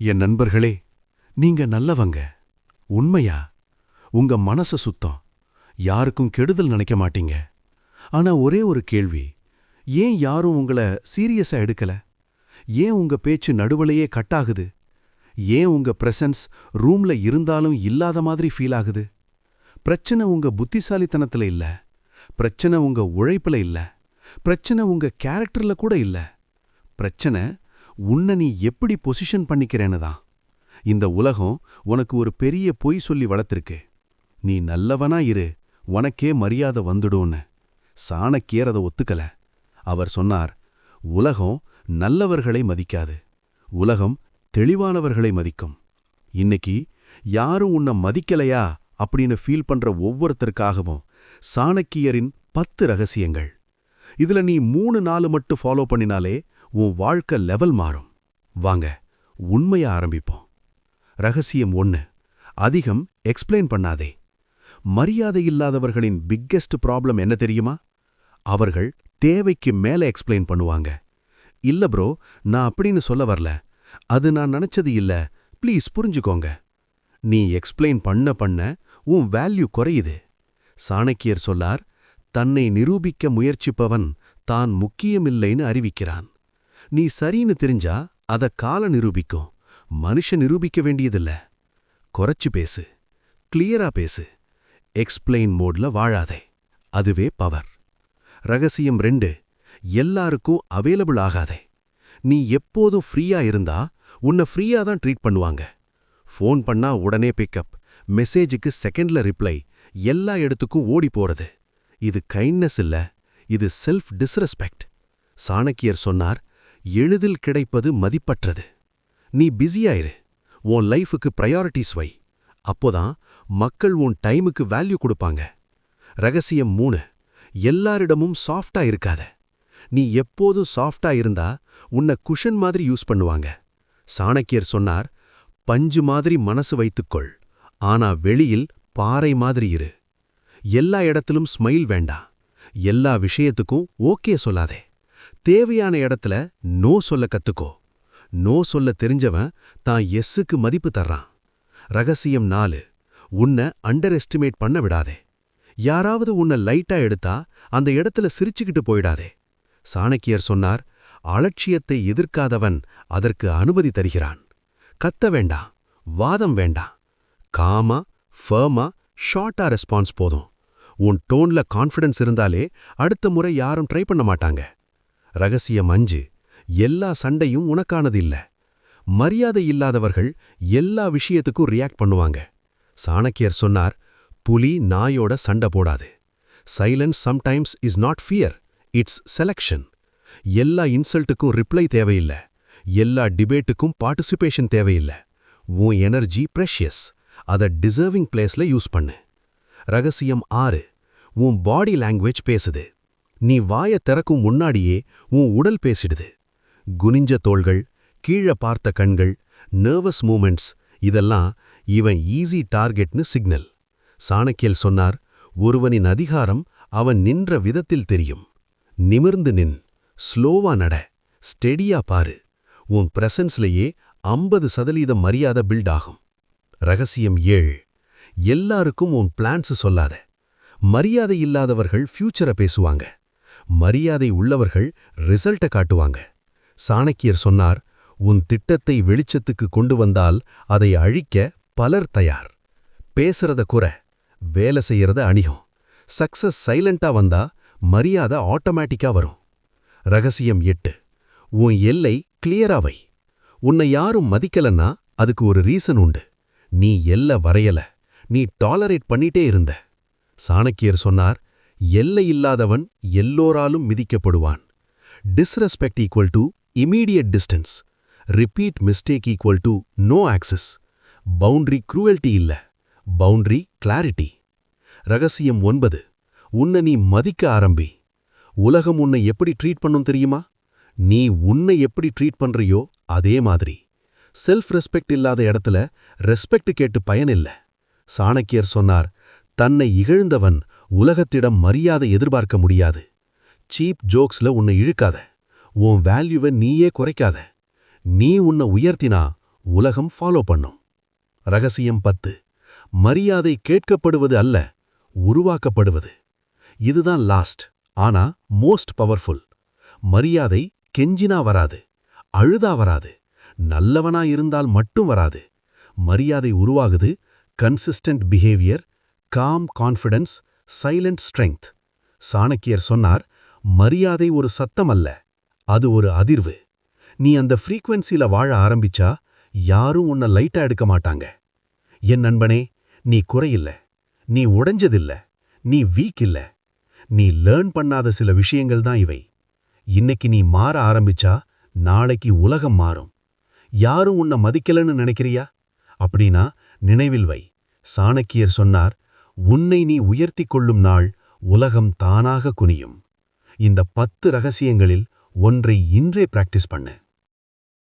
என் நண்பர்களே, நீங்க நல்லவங்க. உண்மையா? உங்க மனச சுத்தம். யாருக்கும் கெடுதல் நினைக்க மாட்டீங்க. ஆனா ஒரே ஒரு கேள்வி, ஏன் யாரும் உங்கள சீரியஸா எடுக்கல? ஏன் உங்க பேச்சு நடுவுலயே கட் ஆகுது? ஏன் உங்க பிரசன்ஸ் ரூம்ல இருந்தாலும் இல்லாத மாதிரி ஃபீல் ஆகுது? பிரச்சனை உங்க புத்திசாலித்தனத்துல இல்ல. பிரச்சனை உங்க உழைப்புல இல்ல. பிரச்சனை உங்க கேரக்டர்ல கூட இல்ல. பிரச்சனை உன்னை நீ எப்படி பொசிஷன் பண்ணிக்கிறேன்னு தான். இந்த உலகம் உனக்கு ஒரு பெரிய பொய் சொல்லி வளர்த்திருக்கு. நீ நல்லவனா இரு, உனக்கே மரியாதை வந்துடும்னு. சாணக்கியர் அதை ஒத்துக்கல. அவர் சொன்னார், உலகம் நல்லவர்களை மதிக்காது, உலகம் தெளிவானவர்களை மதிக்கும். இன்னைக்கு யாரும் உன்னை மதிக்கலையா அப்படின்னு ஃபீல் பண்ற ஒவ்வொருத்தருக்காகவும் சாணக்கியரின் 10 ரகசியங்கள். இதுல நீ 3-4 மட்டும் ஃபாலோ பண்ணினாலே உன் வாழ்க்கை லெவல் மாறும். வாங்க உண்மையா ஆரம்பிப்போம். ரகசியம் 1, அதிகம் எக்ஸ்பிளைன் பண்ணாதே. மரியாதை இல்லாதவர்களின் பிக்கெஸ்ட் ப்ராப்ளம் என்ன தெரியுமா? அவர்கள் தேவைக்கு மேல எக்ஸ்பிளைன் பண்ணுவாங்க. இல்ல ப்ரோ, நான் அப்படின்னு சொல்ல வரல, அது நான் நினைச்சது இல்ல, ப்ளீஸ் புரிஞ்சுக்கோங்க. நீ எக்ஸ்பிளைன் பண்ண உன் வேல்யூ குறையுது. சாணக்கியர் சொல்லார், தன்னை நிரூபிக்க முயற்சிப்பவன் தான் முக்கியமில்லைன்னு அறிவிக்கிறான். நீ சரின்னு தெரிஞ்சா அத கால நிரூபிக்கும், மனுஷ நிரூபிக்க வேண்டியதில்ல. குறைச்சு பேசு, கிளியரா பேசு, எக்ஸ்பிளைன் மோட்ல வாழாதே. அதுவே பவர். ரகசியம் 2, எல்லாருக்கும் அவைலபிள் ஆகாதே. நீ எப்போதும் ஃப்ரீயா இருந்தா உன்னை ஃப்ரீயா தான் ட்ரீட் பண்ணுவாங்க. ஃபோன் பண்ணா உடனே பிக்கப், மெசேஜுக்கு செகண்ட்ல ரிப்ளை, எல்லா இடத்துக்கும் ஓடி போறது. இது கைண்ட்னஸ் இல்ல, இது செல்ஃப் டிஸ்ரெஸ்பெக்ட். சாணக்கியர் சொன்னார், எளிதில் கிடைப்பது மதிப்பற்றது. நீ பிஸியாயிரு, உன் லைஃபுக்கு ப்ரையாரிட்டிஸ் வை. அப்போதான் மக்கள் உன் டைமுக்கு வேல்யூ கொடுப்பாங்க. ரகசியம் 3, எல்லாரிடமும் சாஃப்டா இருக்காத. நீ எப்போதும் சாஃப்டா இருந்தா உன்னை குஷன் மாதிரி யூஸ் பண்ணுவாங்க. சாணக்கியர் சொன்னார், பஞ்சு மாதிரி மனசு வைத்துக்கொள், ஆனா வெளியில் பாறை மாதிரி இரு. எல்லா இடத்திலும் ஸ்மைல் வேண்டாம், எல்லா விஷயத்துக்கும் ஓகே சொல்லாதே. தேவையான இடத்துல நோ சொல்ல கத்துக்கோ. நோ சொல்ல தெரிஞ்சவன் தான் எஸ்ஸுக்கு மதிப்பு தர்றான். ரகசியம் 4, உன்னை அண்டர் எஸ்டிமேட் பண்ண விடாதே. யாராவது உன்னை லைட்டா எடுத்தா அந்த இடத்துல சிரிச்சுக்கிட்டு போயிடாதே. சாணக்கியர் சொன்னார், அலட்சியத்தை எதிர்க்காதவன் அதற்கு அனுமதி தருகிறான். கத்த வேண்டாம், வாதம் வேண்டாம். காமா, ஃபர்மா, ஷார்ட்டா ரெஸ்பான்ஸ் போதும். உன் டோன்ல கான்ஃபிடன்ஸ் இருந்தாலே அடுத்த முறை யாரும் ட்ரை பண்ண மாட்டாங்க. ரகசியம் 5, எல்லா சண்டையும் உனக்கானது இல்ல. மரியாதை இல்லாதவர்கள் எல்லா விஷயத்துக்கும் ரியாக்ட் பண்ணுவாங்க. சாணக்கியர் சொன்னார், புலி நாயோட சண்டை போடாது. Silence sometimes is not fear, it's selection. எல்லா இன்சல்ட்டுக்கும் ரிப்ளை தேவையில்லை, எல்லா டிபேட்டுக்கும் பார்ட்டிசிபேஷன் தேவையில்லை. உன் எனர்ஜி ப்ரெஷியஸ், அதை டிசர்விங் பிளேஸ்ல யூஸ் பண்ணு. ரகசியம் 6, உன் பாடி லாங்குவேஜ் பேசுது. நீ வாய திறக்கும் முன்னாடியே உன் உடல் பேசிடுது. குனிஞ்ச தோள்கள், கீழே பார்த்த கண்கள், நர்வஸ் மூமெண்ட்ஸ், இதெல்லாம் இவன் ஈஸி டார்கெட்னு சிக்னல். சாணக்கியர் சொன்னார், ஒருவனின் அதிகாரம் அவன் நின்ற விதத்தில் தெரியும். நிமிர்ந்து நின், ஸ்லோவா நட, ஸ்டெடியா பாரு. உன் பிரசன்ஸ்லேயே 50% மரியாதை பில்ட் ஆகும். ரகசியம் 7, எல்லாருக்கும் உன் பிளான்ஸ் சொல்லாத. மரியாதை இல்லாதவர்கள் ஃபியூச்சரை பேசுவாங்க, மரியாதை உள்ளவர்கள் ரிசல்ட்டை காட்டுவாங்க. சாணக்கியர் சொன்னார், உன் திட்டத்தை வெளிச்சத்துக்கு கொண்டு வந்தால் அதை அழிக்க பலர் தயார். பேசுறத குறை, வேலை செய்யறத அணியும். சக்சஸ் சைலண்டா வந்தா மரியாதை ஆட்டோமேட்டிக்கா வரும். ரகசியம் 8, உன் எல்லை கிளியரா வை. உன்னை யாரும் மதிக்கலன்னா அதுக்கு ஒரு ரீசன் உண்டு. நீ எல்லை வரையல, நீ டாலரேட் பண்ணிட்டே இருந்த. சாணக்கியர் சொன்னார், எல்லை இல்லாதவன் எல்லோராலும் மிதிக்கப்படுவான். Disrespect equal to immediate distance. Repeat mistake equal to no access. Boundary cruelty இல்ல, பவுண்டரி கிளாரிட்டி. ரகசியம் 9, உன்னை நீ மதிக்க ஆரம்பி. உலகம் உன்னை எப்படி ட்ரீட் பண்ணும் தெரியுமா? நீ உன்னை எப்படி ட்ரீட் பண்றியோ அதே மாதிரி. செல்ஃப் ரெஸ்பெக்ட் இல்லாத இடத்துல ரெஸ்பெக்ட் கேட்டு பயனில்ல. சாணக்கியர் சொன்னார், தன்னை இகழ்ந்தவன் உலகத்திடம் மரியாதை எதிர்பார்க்க முடியாது. சீப் ஜோக்ஸ்ல உன்னை இழுக்காத, உன் வேல்யூவை நீயே குறைக்காத. நீ உன்னை உயர்த்தினா உலகம் ஃபாலோ பண்ணும். ரகசியம் 10. மரியாதை கேட்கப்படுவது அல்ல, உருவாக்கப்படுவது. இதுதான் லாஸ்ட், ஆனா மோஸ்ட் பவர்ஃபுல். மரியாதை கெஞ்சினா வராது, அழுதா வராது, நல்லவனா இருந்தால் மட்டும் வராது. மரியாதை உருவாகுது consistent behaviour, calm confidence, silent strength. சாணக்கியர் சொன்னார், மரியாதை ஒரு சத்தம் அல்ல, அது ஒரு அதிர்வு. நீ அந்த ஃப்ரீக்வென்சில வாழ ஆரம்பிச்சா யாரும் உன்னை லைட்டா எடுக்க மாட்டாங்க. என் நண்பனே, நீ குறையில்ல, நீ உடைஞ்சதில்ல, நீ வீக் இல்ல. நீ லேர்ன் பண்ணாத சில விஷயங்கள் தான் இவை. இன்னைக்கு நீ மாற ஆரம்பிச்சா நாளைக்கு உலகம் மாறும். யாரும் உன்னை மதிக்கலன்னு நினைக்கிறியா? அப்படின்னா நினைவில் வை, சாணக்கியர் சொன்னார், உன்னை நீ உயர்த்திக் கொள்ளும் நாள் உலகம் தானாக குனியும். இந்த 10 ரகசியங்களில் ஒன்றை இன்றே பிராக்டிஸ் பண்ணு.